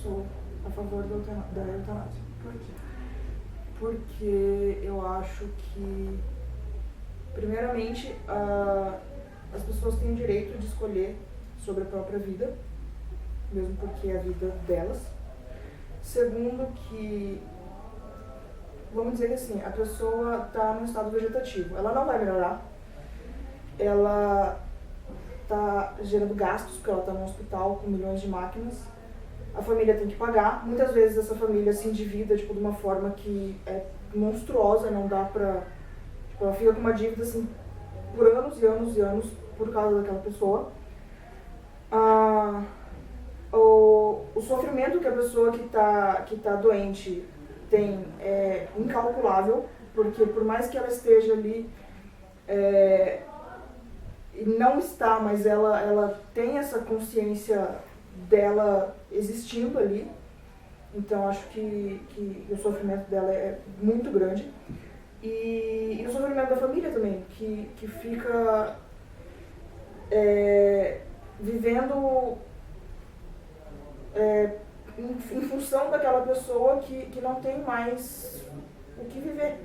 sou a favor da eutanásia. Por quê? Porque eu acho que, primeiramente, as pessoas têm o direito de escolher sobre a própria vida, mesmo porque é a vida delas. Segundo, que, vamos dizer que assim, a pessoa está num estado vegetativo, ela não vai melhorar, ela está gerando gastos, porque ela está num hospital com milhões de máquinas, a família tem que pagar, muitas vezes essa família se endivida de uma forma que é monstruosa, não dá pra... ela fica com uma dívida assim, por anos e anos e anos, por causa daquela pessoa. O sofrimento que a pessoa que tá doente tem é incalculável, porque por mais que ela esteja ali, e não está, mas ela tem essa consciência dela existindo ali. Então acho que o sofrimento dela é muito grande. E o sofrimento da família também, que fica vivendo em função daquela pessoa que não tem mais o que viver.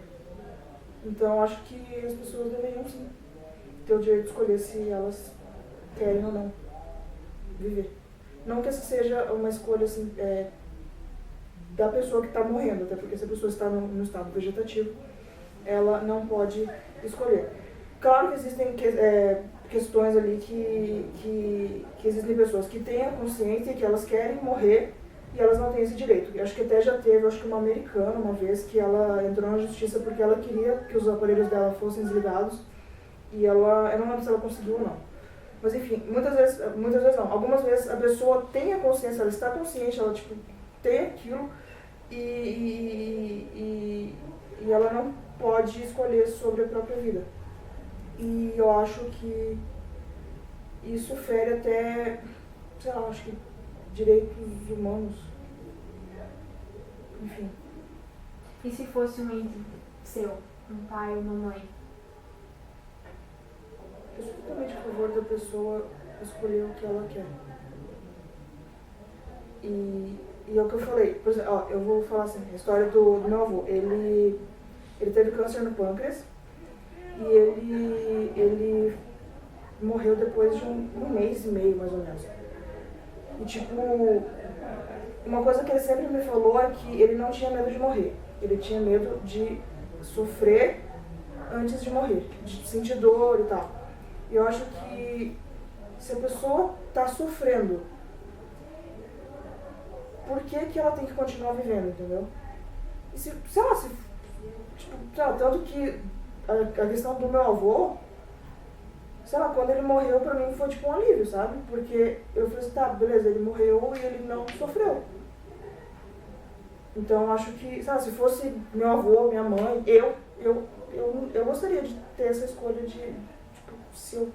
Então acho que as pessoas deveriam sim ter o direito de escolher se elas querem ou não viver. Não que essa seja uma escolha assim, da pessoa que está morrendo, até porque se a pessoa está no estado vegetativo, ela não pode escolher. Claro que existem questões ali que existem pessoas que têm a consciência que elas querem morrer e elas não têm esse direito. Eu acho que até já teve, uma americana uma vez que ela entrou na justiça porque ela queria que os aparelhos dela fossem desligados e eu não lembro se ela conseguiu ou não. Mas enfim, muitas vezes não. Algumas vezes a pessoa tem a consciência, ela está consciente, ela tem aquilo e ela não pode escolher sobre a própria vida. E eu acho que isso fere até, sei lá, acho que direitos humanos. Enfim. E se fosse um ente seu, um pai ou uma mãe? Eu sou totalmente a favor da pessoa escolher o que ela quer. E é o que eu falei, por exemplo, eu vou falar assim, a história do meu avô, ele teve câncer no pâncreas e ele morreu depois de um mês e meio, mais ou menos. E uma coisa que ele sempre me falou é que ele não tinha medo de morrer, ele tinha medo de sofrer antes de morrer, de sentir dor e tal. E eu acho que se a pessoa está sofrendo, por que ela tem que continuar vivendo, entendeu? E tanto que a questão do meu avô, sei lá, quando ele morreu pra mim foi um alívio, sabe? Porque eu falei assim, tá, beleza, ele morreu e ele não sofreu. Então eu acho que, sabe, se fosse meu avô, minha mãe, eu gostaria de ter essa escolha de, se eu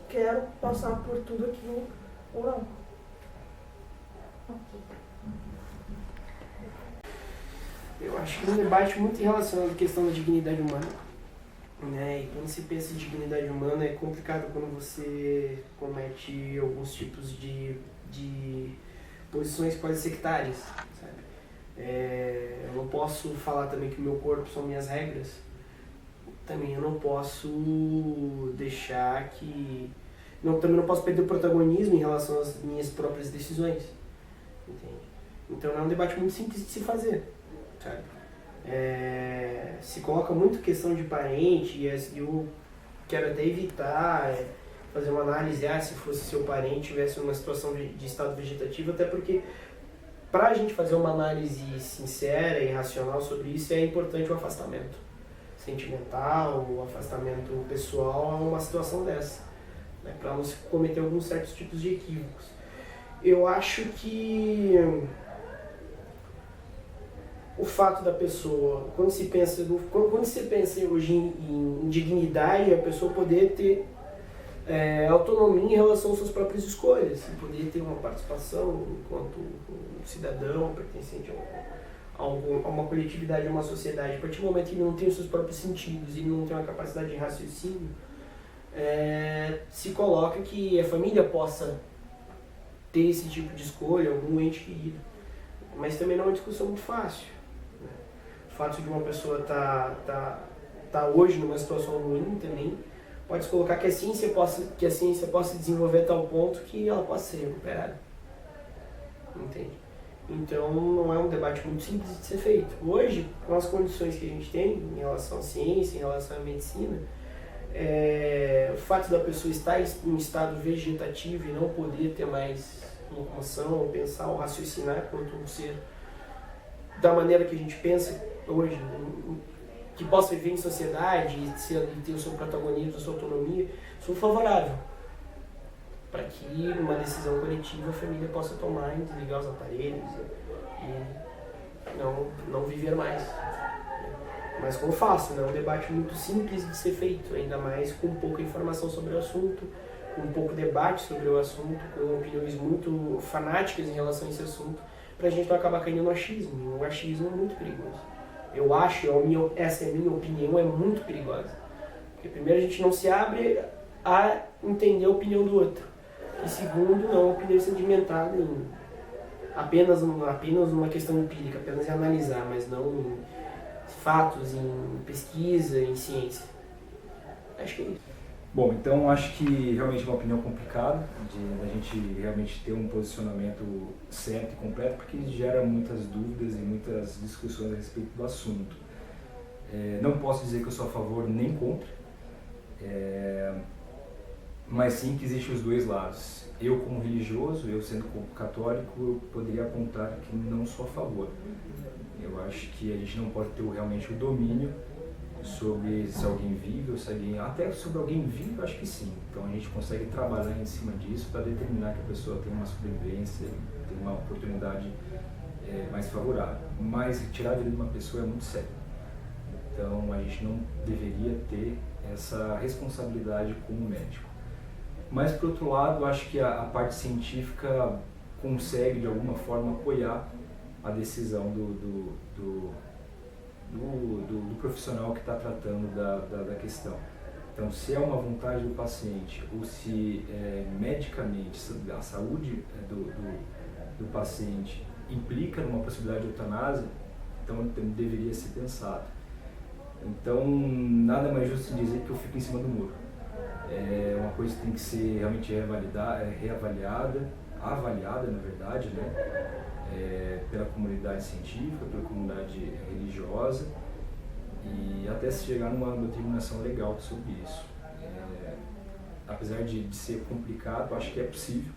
quero passar por tudo aquilo ou não. Eu acho que é um debate muito relacionado à questão da dignidade humana, né? E quando se pensa em dignidade humana é complicado quando você comete alguns tipos de posições quase sectárias, sabe? Eu não posso falar também que o meu corpo são minhas regras, também eu não posso deixar que... também não posso perder o protagonismo em relação às minhas próprias decisões, entende? Então é um debate muito simples de se fazer, sabe? Se coloca muito questão de parente e eu quero até evitar fazer uma análise, se fosse seu parente tivesse uma situação de estado vegetativo, até porque para a gente fazer uma análise sincera e racional sobre isso é importante o afastamento sentimental, o afastamento pessoal a uma situação dessa, né, para não se cometer alguns certos tipos de equívocos. Eu acho que o fato da pessoa, quando se pensa hoje em dignidade, a pessoa poder ter autonomia em relação às suas próprias escolhas, poder ter uma participação enquanto um cidadão pertencente a uma coletividade, a uma sociedade. A partir do momento que ele não tem os seus próprios sentidos, ele não tem uma capacidade de raciocínio, se coloca que a família possa ter esse tipo de escolha, algum ente querido. Mas também não é uma discussão muito fácil, né? O fato de uma pessoa tá hoje numa situação ruim também pode se colocar que a ciência possa desenvolver a tal ponto que ela possa ser recuperada. Entende? Então não é um debate muito simples de ser feito. Hoje, com as condições que a gente tem em relação à ciência, em relação à medicina, o fato da pessoa estar em um estado vegetativo e não poder ter mais locomoção, ou pensar ou raciocinar quanto um ser da maneira que a gente pensa hoje, que possa viver em sociedade e ter o seu protagonismo, a sua autonomia, sou favorável para que numa decisão coletiva a família possa tomar e desligar os aparelhos e não viver mais. Mas como faço, é um debate muito simples de ser feito, ainda mais com pouca informação sobre o assunto, com pouco debate sobre o assunto, com opiniões muito fanáticas em relação a esse assunto, para a gente não acabar caindo no achismo. O achismo é muito perigoso. Eu acho, essa é a minha opinião, é muito perigosa. Porque primeiro a gente não se abre a entender a opinião do outro. E segundo, não é uma opinião sedimentada em apenas uma questão empírica, apenas em analisar, mas não em fatos, em pesquisa, em ciência. Acho que é isso. Bom, então acho que realmente é uma opinião complicada de a gente realmente ter um posicionamento certo e completo, porque gera muitas dúvidas e muitas discussões a respeito do assunto. Não posso dizer que eu sou a favor nem contra, mas sim que existem os dois lados. Eu como religioso, eu sendo católico, eu poderia apontar que não sou a favor. Eu acho que a gente não pode ter realmente o domínio sobre se alguém vive ou se alguém... Até sobre alguém vive, eu acho que sim. Então a gente consegue trabalhar em cima disso para determinar que a pessoa tem uma sobrevivência, tem uma oportunidade mais favorável. Mas tirar a vida de uma pessoa é muito sério. Então a gente não deveria ter essa responsabilidade como médico. Mas por outro lado, eu acho que a parte científica consegue de alguma forma apoiar a decisão do profissional que está tratando da questão. Então, se é uma vontade do paciente ou se medicamente a saúde do paciente implica numa possibilidade de eutanásia, então deveria ser pensado. Então, nada mais justo dizer que eu fico em cima do muro. É uma coisa que tem que ser realmente reavaliada, avaliada, na verdade, né? Pela comunidade científica, pela comunidade religiosa e até se chegar numa determinação legal sobre isso. Apesar de ser complicado, acho que é possível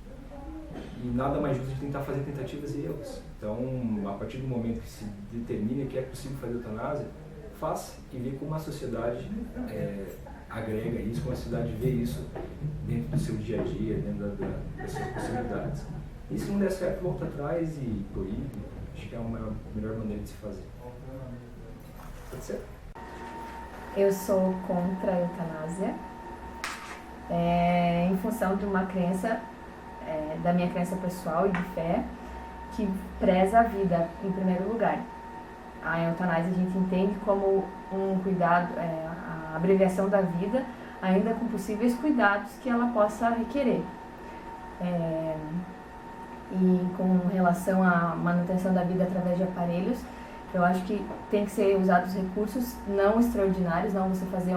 e nada mais justo de tentar fazer tentativas e erros. Então, a partir do momento que se determina que é possível fazer eutanásia, faça e vê como a sociedade agrega isso, como a sociedade vê isso dentro do seu dia a dia, dentro das suas possibilidades. E se não der certo, volta atrás e proíbe. Acho que é a melhor maneira de se fazer. Pode ser? Eu sou contra a eutanásia, em função de uma crença, da minha crença pessoal e de fé, que preza a vida em primeiro lugar. A eutanásia a gente entende como um cuidado, a abreviação da vida, ainda com possíveis cuidados que ela possa requerer. E com relação à manutenção da vida através de aparelhos, eu acho que tem que ser usados recursos não extraordinários, não você fazer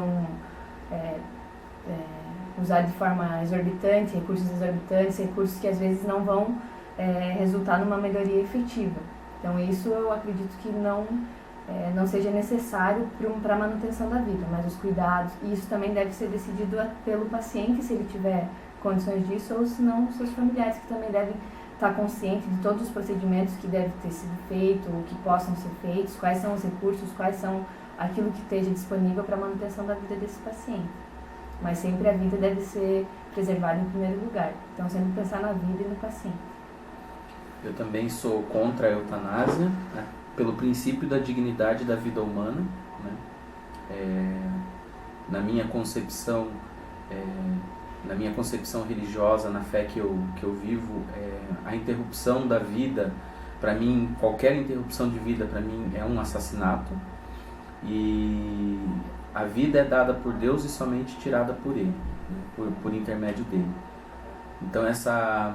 usar de forma exorbitante, recursos que às vezes não vão resultar numa melhoria efetiva. Então isso eu acredito que não seja necessário para a manutenção da vida, mas os cuidados, e isso também deve ser decidido pelo paciente, se ele tiver condições disso, ou se não, seus familiares, que também devem estar conscientes de todos os procedimentos que devem ter sido feitos, ou que possam ser feitos, quais são os recursos, quais são aquilo que esteja disponível para a manutenção da vida desse paciente. Mas sempre a vida deve ser preservada em primeiro lugar, então sempre pensar na vida e no paciente. Eu também sou contra a eutanásia, né, pelo princípio da dignidade da vida humana, né. Na minha concepção religiosa, na fé que eu vivo, a interrupção da vida, para mim, qualquer interrupção de vida, para mim, é um assassinato. E a vida é dada por Deus e somente tirada por Ele, né, por intermédio dele. Então essa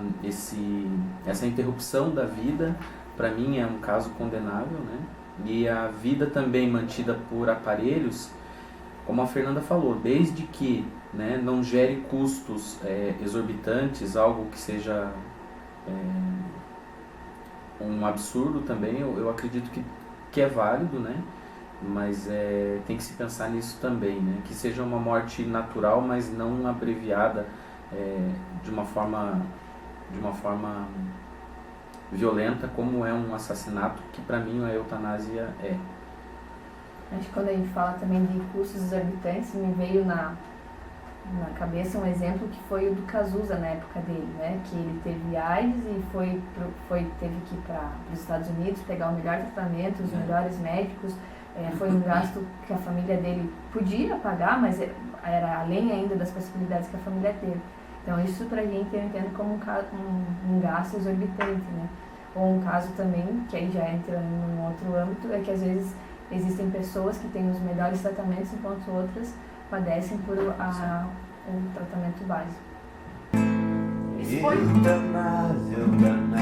interrupção da vida, para mim, é um caso condenável, né? E a vida também mantida por aparelhos, como a Fernanda falou, desde que, né, não gere custos exorbitantes, algo que seja um absurdo também, eu acredito que é válido, né? Mas tem que se pensar nisso também, né? Que seja uma morte natural, mas não abreviada de uma forma violenta, como é um assassinato, que para mim a eutanásia é. Acho que quando a gente fala também de custos exorbitantes, me veio na cabeça um exemplo que foi o do Cazuza na época dele, né? Que ele teve AIDS e teve que ir para os Estados Unidos pegar o melhor tratamento, os melhores médicos. Foi um gasto que a família dele podia pagar, mas era além ainda das possibilidades que a família teve. Então isso pra gente eu entendo como um gasto exorbitante, né? Ou um caso também, que aí já entra num outro âmbito, é que às vezes existem pessoas que têm os melhores tratamentos enquanto outras padecem por um tratamento básico. Eutanásia, eutanásia.